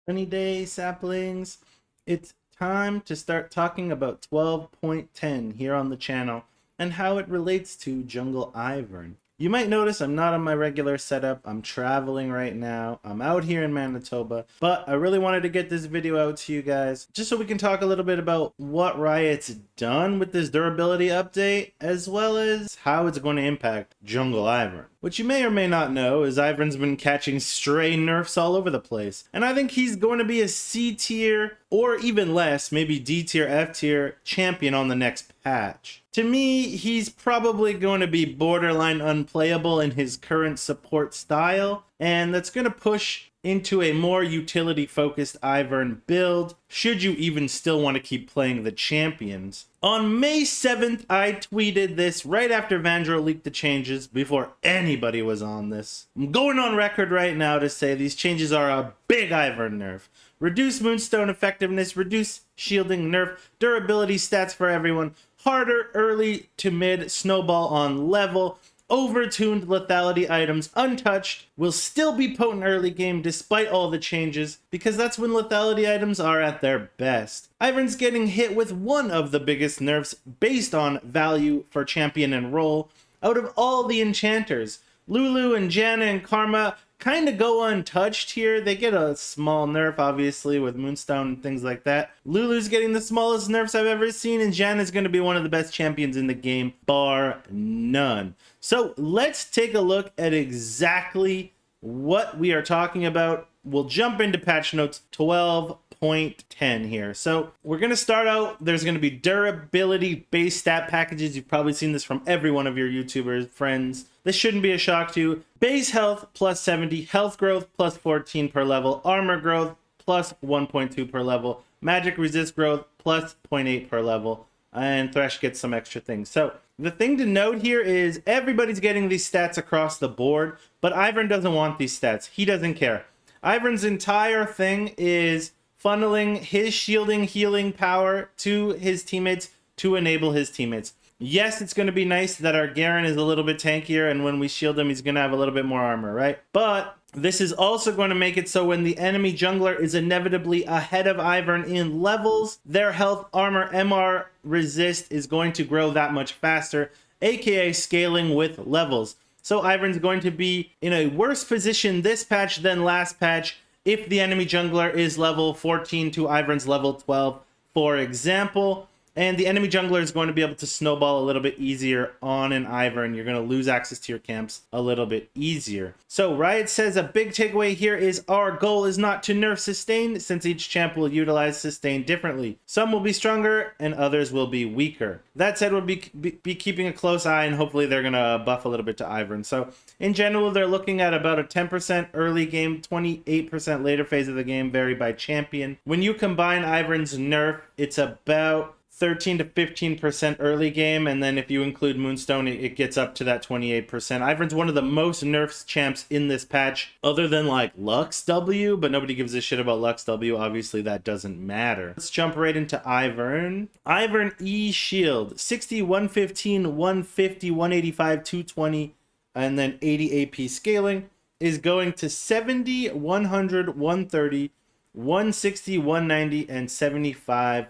Sunny day, saplings. It's time to start talking about 12.10 here on the channel and how it relates to Jungle Ivern. You might notice I'm not on my regular setup. I'm traveling right now. I'm out here in Manitoba, but I really wanted to get this video out to you guys just so we can talk a little bit about what Riot's done with this durability update, as well as how it's going to impact Jungle Ivern. What you may or may not know is Ivern's been catching stray nerfs all over the place, and I think he's going to be a C tier or even less, maybe D tier, F tier champion on the next patch. To me, he's probably going to be borderline unplayable in his current support style, and that's going to push into a more utility-focused Ivern build, should you even still want to keep playing the champions. On May 7th, I tweeted this right after Vandro leaked the changes, before anybody was on this. I'm going on record right now to say these changes are a big Ivern nerf. Reduce Moonstone effectiveness, reduce shielding, nerf durability stats for everyone, harder early to mid snowball on level, overtuned lethality items untouched, will still be potent early game despite all the changes, because that's when lethality items are at their best. Ivern's getting hit with one of the biggest nerfs based on value for champion and role out of all the enchanters. Lulu and Janna and Karma kind of go untouched here. They get a small nerf, obviously, with Moonstone and things like that. Lulu's getting the smallest nerfs I've ever seen, and Janna's going to be one of the best champions in the game, bar none. So let's take a look at exactly what we are talking about. We'll jump into patch notes 12.10 here. So we're going to start out, there's going to be durability base stat packages. You've probably seen this from every one of your YouTubers friends. This shouldn't be a shock to you. Base health plus 70, health growth plus 14 per level, armor growth plus 1.2 per level, magic resist growth plus 0.8 per level, and Thresh gets some extra things. So the thing to note here is everybody's getting these stats across the board, but Ivern doesn't want these stats. He doesn't care. Ivern's entire thing is funneling his shielding, healing power to his teammates to enable his teammates. Yes, it's going to be nice that our Garen is a little bit tankier, and when we shield him, he's going to have a little bit more armor, right? But this is also going to make it so when the enemy jungler is inevitably ahead of Ivern in levels, their health, armor, MR, resist is going to grow that much faster, aka scaling with levels. So Ivern's going to be in a worse position this patch than last patch if the enemy jungler is level 14 to Ivern's level 12, for example. And the enemy jungler is going to be able to snowball a little bit easier on an Ivern. You're going to lose access to your camps a little bit easier. So Riot says a big takeaway here is our goal is not to nerf sustain, since each champ will utilize sustain differently. Some will be stronger and others will be weaker. That said, we'll be keeping a close eye, and hopefully they're going to buff a little bit to Ivern. So in general, they're looking at about a 10% early game, 28% later phase of the game, vary by champion. When you combine Ivern's nerf, it's about 13 to 15% early game, and then if you include Moonstone, it gets up to that 28%. Ivern's one of the most nerfs champs in this patch, other than like Lux W, but nobody gives a shit about Lux W. Obviously, that doesn't matter. Let's jump right into Ivern. Ivern E shield 60, 115, 150, 185, 220, and then 80 AP scaling is going to 70, 100, 130, 160, 190, and 75%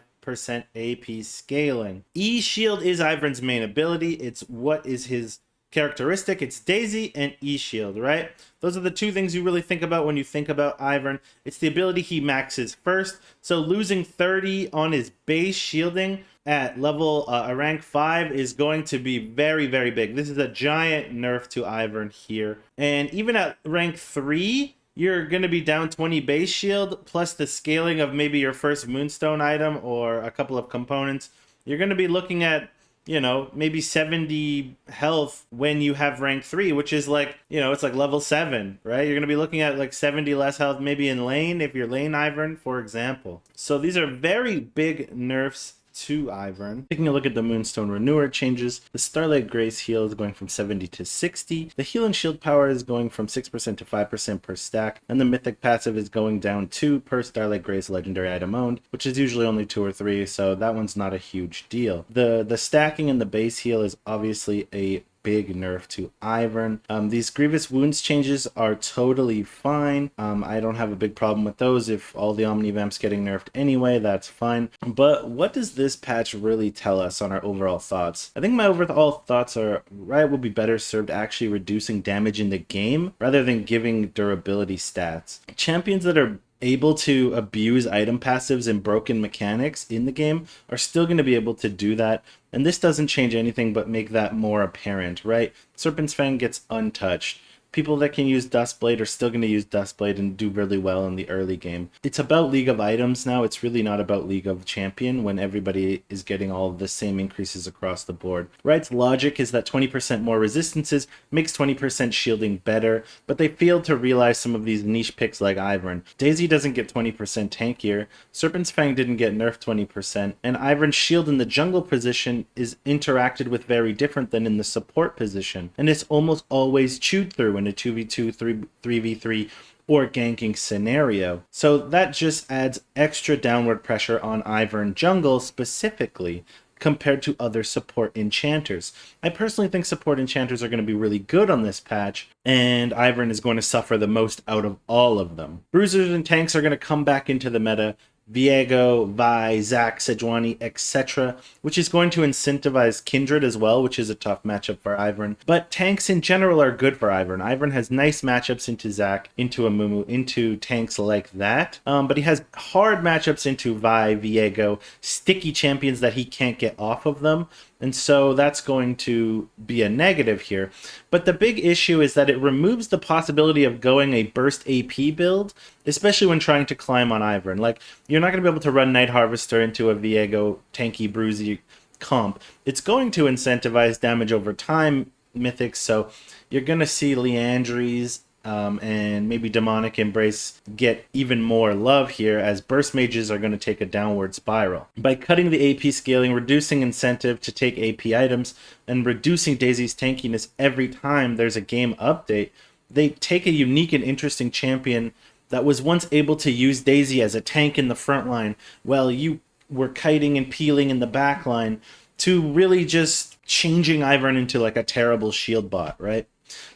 AP scaling. E shield is Ivern's main ability. It's what is his characteristic. It's Daisy and E shield, right? Those are the two things you really think about when you think about Ivern. It's the ability he maxes first. So losing 30 on his base shielding at level rank 5 is going to be very, very big. This is a giant nerf to Ivern here. And even at rank 3, you're going to be down 20 base shield, plus the scaling of maybe your first Moonstone item or a couple of components. You're going to be looking at, you know, maybe 70 health when you have rank 3, which is like, you know, it's like level 7, right? You're going to be looking at like 70 less health maybe in lane, if you're lane Ivern, for example. So these are very big nerfs to Ivern. Taking a look at the Moonstone Manure changes, the Starlight Grace heal is going from 70 to 60, the heal and shield power is going from 6% to 5% per stack, and the mythic passive is going down 2 per Starlight Grace legendary item owned, which is usually only 2 or 3, so that one's not a huge deal. The stacking and the base heal is obviously a big nerf to Ivern. These Grievous Wounds changes are totally fine. I don't have a big problem with those. If all the Omnivamps getting nerfed anyway, that's fine. But what does this patch really tell us on our overall thoughts? I think my overall thoughts are Riot will be better served actually reducing damage in the game rather than giving durability stats. Champions that are able to abuse item passives and broken mechanics in the game are still going to be able to do that, and this doesn't change anything but make that more apparent, right? Serpent's Fang gets untouched. People that can use Duskblade are still going to use Duskblade and do really well in the early game. It's about League of Items now. It's really not about League of Champion when everybody is getting all of the same increases across the board. Riot's logic is that 20% more resistances makes 20% shielding better, but they failed to realize some of these niche picks like Ivern. Daisy doesn't get 20% tankier, Serpent's Fang didn't get nerfed 20%, and Ivern's shield in the jungle position is interacted with very different than in the support position, and it's almost always chewed through in a 2v2, 3v3, or ganking scenario. So that just adds extra downward pressure on Ivern jungle specifically compared to other support enchanters. I personally think support enchanters are going to be really good on this patch, and Ivern is going to suffer the most out of all of them. Bruisers and tanks are going to come back into the meta. Viego, Vi, Zac, Sejuani, etc., which is going to incentivize Kindred as well, which is a tough matchup for Ivern. But tanks in general are good for Ivern. Ivern has nice matchups into Zac, into Amumu, into tanks like that. But he has hard matchups into Vi, Viego, sticky champions that he can't get off of them. And so that's going to be a negative here. But the big issue is that it removes the possibility of going a burst AP build, especially when trying to climb on Ivern. Like, you're not going to be able to run Night Harvester into a Viego tanky bruisey comp. It's going to incentivize damage over time mythics, so you're going to see Leandries and maybe Demonic Embrace get even more love here, as burst mages are going to take a downward spiral. By cutting the AP scaling, reducing incentive to take AP items, and reducing Daisy's tankiness every time there's a game update, they take a unique and interesting champion that was once able to use Daisy as a tank in the front line while you were kiting and peeling in the back line, to really just changing Ivern into like a terrible shield bot, right?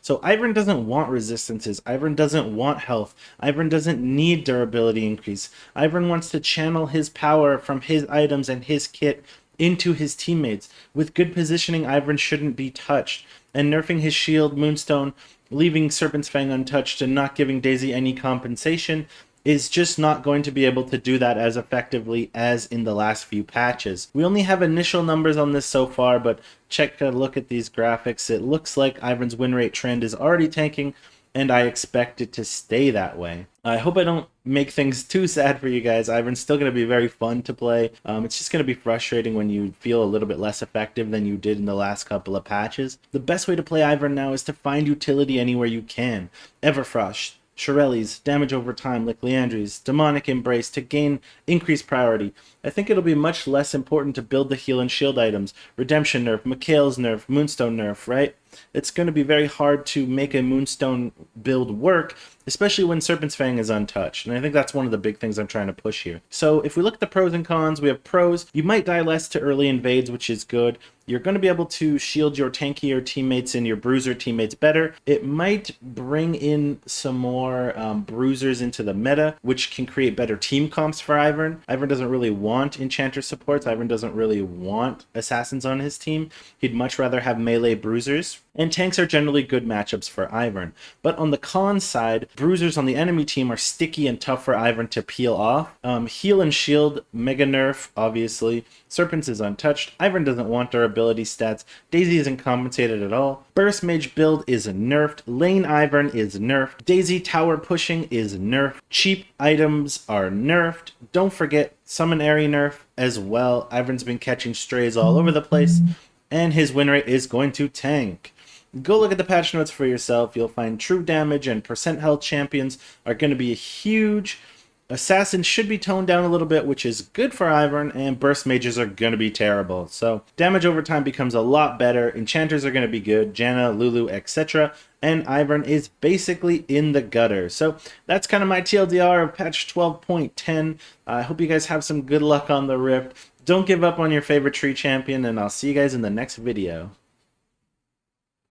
So Ivern doesn't want resistances, Ivern doesn't want health, Ivern doesn't need durability increase. Ivern wants to channel his power from his items and his kit into his teammates. With good positioning, Ivern shouldn't be touched, and nerfing his shield, Moonstone, leaving Serpent's Fang untouched, and not giving Daisy any compensation is just not going to be able to do that as effectively as in the last few patches. We only have initial numbers on this so far, but check a look at these graphics. It looks like Ivern's win rate trend is already tanking, and I expect it to stay that way. I hope I don't make things too sad for you guys. Ivern's still going to be very fun to play. It's just going to be frustrating when you feel a little bit less effective than you did in the last couple of patches. The best way to play Ivern now is to find utility anywhere you can. Everfrost, Shirelli's, damage over time like Leandries, Demonic Embrace to gain increased priority. I think it'll be much less important to build the heal and shield items. Redemption nerf, Mikhail's nerf, Moonstone nerf, right? It's going to be very hard to make a Moonstone build work, especially when Serpent's Fang is untouched. And I think that's one of the big things I'm trying to push here. So if we look at the pros and cons, we have pros. You might die less to early invades, which is good. You're going to be able to shield your tankier teammates and your bruiser teammates better. It might bring in some more bruisers into the meta, which can create better team comps for Ivern. Ivern doesn't really want enchanter supports. Ivern doesn't really want assassins on his team. He'd much rather have melee bruisers. And tanks are generally good matchups for Ivern. But on the con side, bruisers on the enemy team are sticky and tough for Ivern to peel off. Heal and shield, mega nerf, obviously. Serpents is untouched. Ivern doesn't want durability stats. Daisy isn't compensated at all. Burst mage build is nerfed. Lane Ivern is nerfed. Daisy tower pushing is nerfed. Cheap items are nerfed. Don't forget summon Airy nerf as well. Ivern's been catching strays all over the place, and his win rate is going to tank. Go look at the patch notes for yourself. You'll find true damage and percent health champions are going to be huge. Assassins should be toned down a little bit, which is good for Ivern, and burst mages are going to be terrible. So damage over time becomes a lot better. Enchanters are going to be good, Janna, Lulu, etc. And Ivern is basically in the gutter. So that's kind of my TLDR of patch 12.10. I hope you guys have some good luck on the Rift. Don't give up on your favorite tree champion, and I'll see you guys in the next video.